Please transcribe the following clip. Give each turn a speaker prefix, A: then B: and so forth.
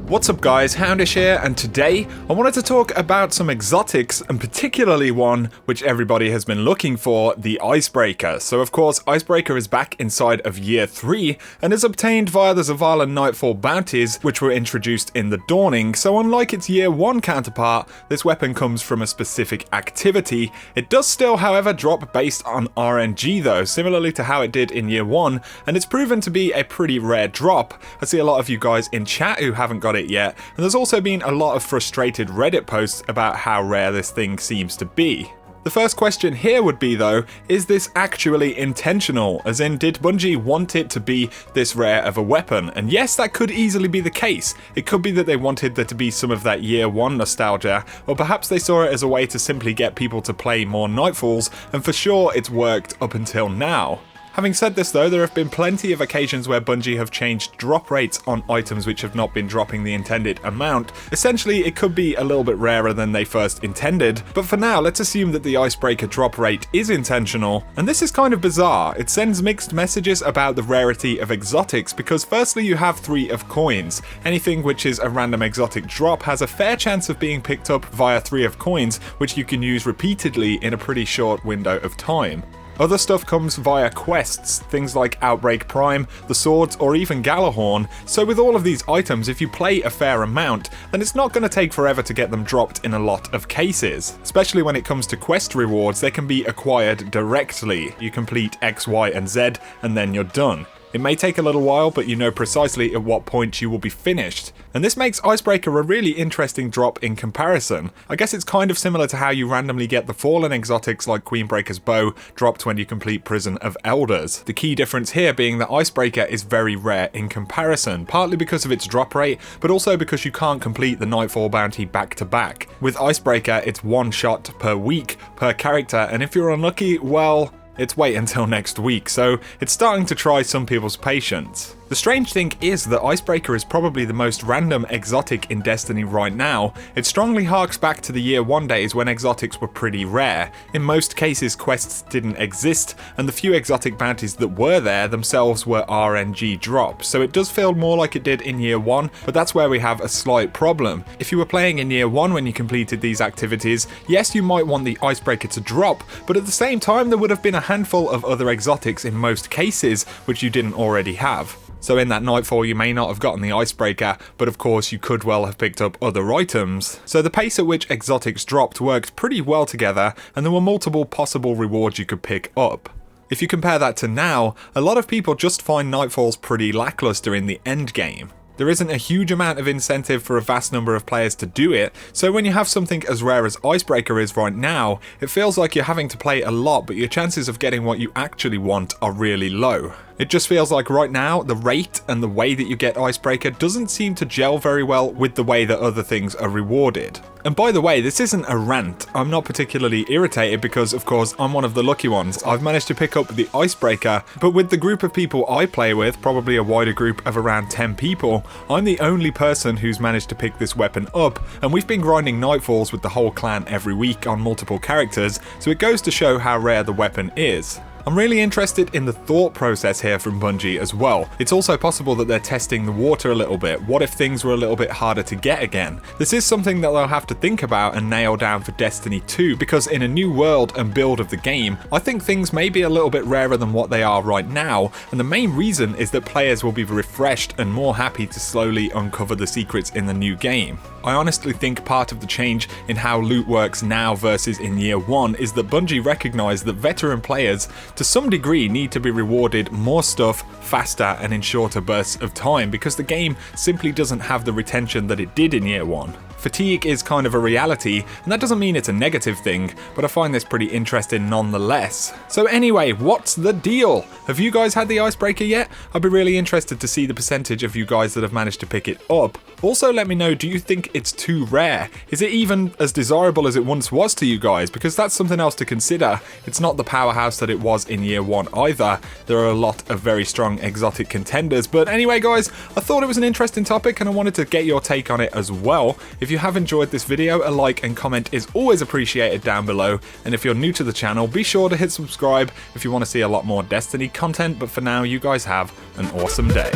A: What's up guys, XHOUNDISHx here, and today I wanted to talk about some exotics, and particularly one which everybody has been looking for, the Icebreaker. So of course, Icebreaker is back inside of Year 3, and is obtained via the Zavala Nightfall bounties, which were introduced in the Dawning. So unlike its Year 1 counterpart, this weapon comes from a specific activity. It does still, however, drop based on RNG though, similarly to how it did in Year 1, and it's proven to be a pretty rare drop. I see a lot of you guys in chat who haven't got it yet, and there's also been a lot of frustrated Reddit posts about how rare this thing seems to be. The first question here would be though, is this actually intentional? As in, did Bungie want it to be this rare of a weapon? And yes, that could easily be the case. It could be that they wanted there to be some of that Year 1 nostalgia, or perhaps they saw it as a way to simply get people to play more Nightfalls, and for sure it's worked up until now. Having said this though, there have been plenty of occasions where Bungie have changed drop rates on items which have not been dropping the intended amount. Essentially, it could be a little bit rarer than they first intended, but for now, let's assume that the Icebreaker drop rate is intentional. And this is kind of bizarre. It sends mixed messages about the rarity of exotics, because firstly you have 3 of coins. Anything which is a random exotic drop has a fair chance of being picked up via 3 of coins, which you can use repeatedly in a pretty short window of time. Other stuff comes via quests, things like Outbreak Prime, the swords, or even Galahorn. So with all of these items, if you play a fair amount, then it's not going to take forever to get them dropped in a lot of cases. Especially when it comes to quest rewards, they can be acquired directly. You complete X, Y, and Z, and then you're done. It may take a little while, but you know precisely at what point you will be finished. And this makes Icebreaker a really interesting drop in comparison. I guess it's kind of similar to how you randomly get the fallen exotics like Queenbreaker's Bow dropped when you complete Prison of Elders. The key difference here being that Icebreaker is very rare in comparison, partly because of its drop rate, but also because you can't complete the Nightfall bounty back to back. With Icebreaker, it's 1 shot per week, per character, and if you're unlucky, well, it's wait until next week, so it's starting to try some people's patience. The strange thing is that Icebreaker is probably the most random exotic in Destiny right now. It strongly harks back to the Year 1 days when exotics were pretty rare. In most cases, quests didn't exist, and the few exotic bounties that were there themselves were RNG drops, so it does feel more like it did in Year 1, but that's where we have a slight problem. If you were playing in Year 1 when you completed these activities, yes, you might want the Icebreaker to drop, but at the same time there would have been a handful of other exotics in most cases, which you didn't already have. So in that Nightfall you may not have gotten the Icebreaker, but of course you could well have picked up other items. So the pace at which exotics dropped worked pretty well together, and there were multiple possible rewards you could pick up. If you compare that to now, a lot of people just find Nightfalls pretty lackluster in the end game. There isn't a huge amount of incentive for a vast number of players to do it, so when you have something as rare as Icebreaker is right now, it feels like you're having to play a lot, but your chances of getting what you actually want are really low. It just feels like right now, the rate and the way that you get Icebreaker doesn't seem to gel very well with the way that other things are rewarded. And by the way, this isn't a rant. I'm not particularly irritated because, of course, I'm one of the lucky ones. I've managed to pick up the Icebreaker, but with the group of people I play with, probably a wider group of around 10 people, I'm the only person who's managed to pick this weapon up, and we've been grinding Nightfalls with the whole clan every week on multiple characters, so it goes to show how rare the weapon is. I'm really interested in the thought process here from Bungie as well. It's also possible that they're testing the water a little bit. What if things were a little bit harder to get again? This is something that they'll have to think about and nail down for Destiny 2, because in a new world and build of the game, I think things may be a little bit rarer than what they are right now, and the main reason is that players will be refreshed and more happy to slowly uncover the secrets in the new game. I honestly think part of the change in how loot works now versus in Year 1 is that Bungie recognised that veteran players to some degree need to be rewarded more stuff faster and in shorter bursts of time, because the game simply doesn't have the retention that it did in Year 1. Fatigue is kind of a reality, and that doesn't mean it's a negative thing, but I find this pretty interesting nonetheless. So anyway, what's the deal? Have you guys had the Icebreaker yet? I'd be really interested to see the percentage of you guys that have managed to pick it up. Also let me know, do you think it's too rare? Is it even as desirable as it once was to you guys? Because that's something else to consider. It's not the powerhouse that it was in Year 1 either. There are a lot of very strong exotic contenders. But anyway guys, I thought it was an interesting topic and I wanted to get your take on it as well. If you have enjoyed this video, a like and comment is always appreciated down below. And if you're new to the channel, be sure to hit subscribe if you want to see a lot more Destiny content. But for now, you guys have an awesome day.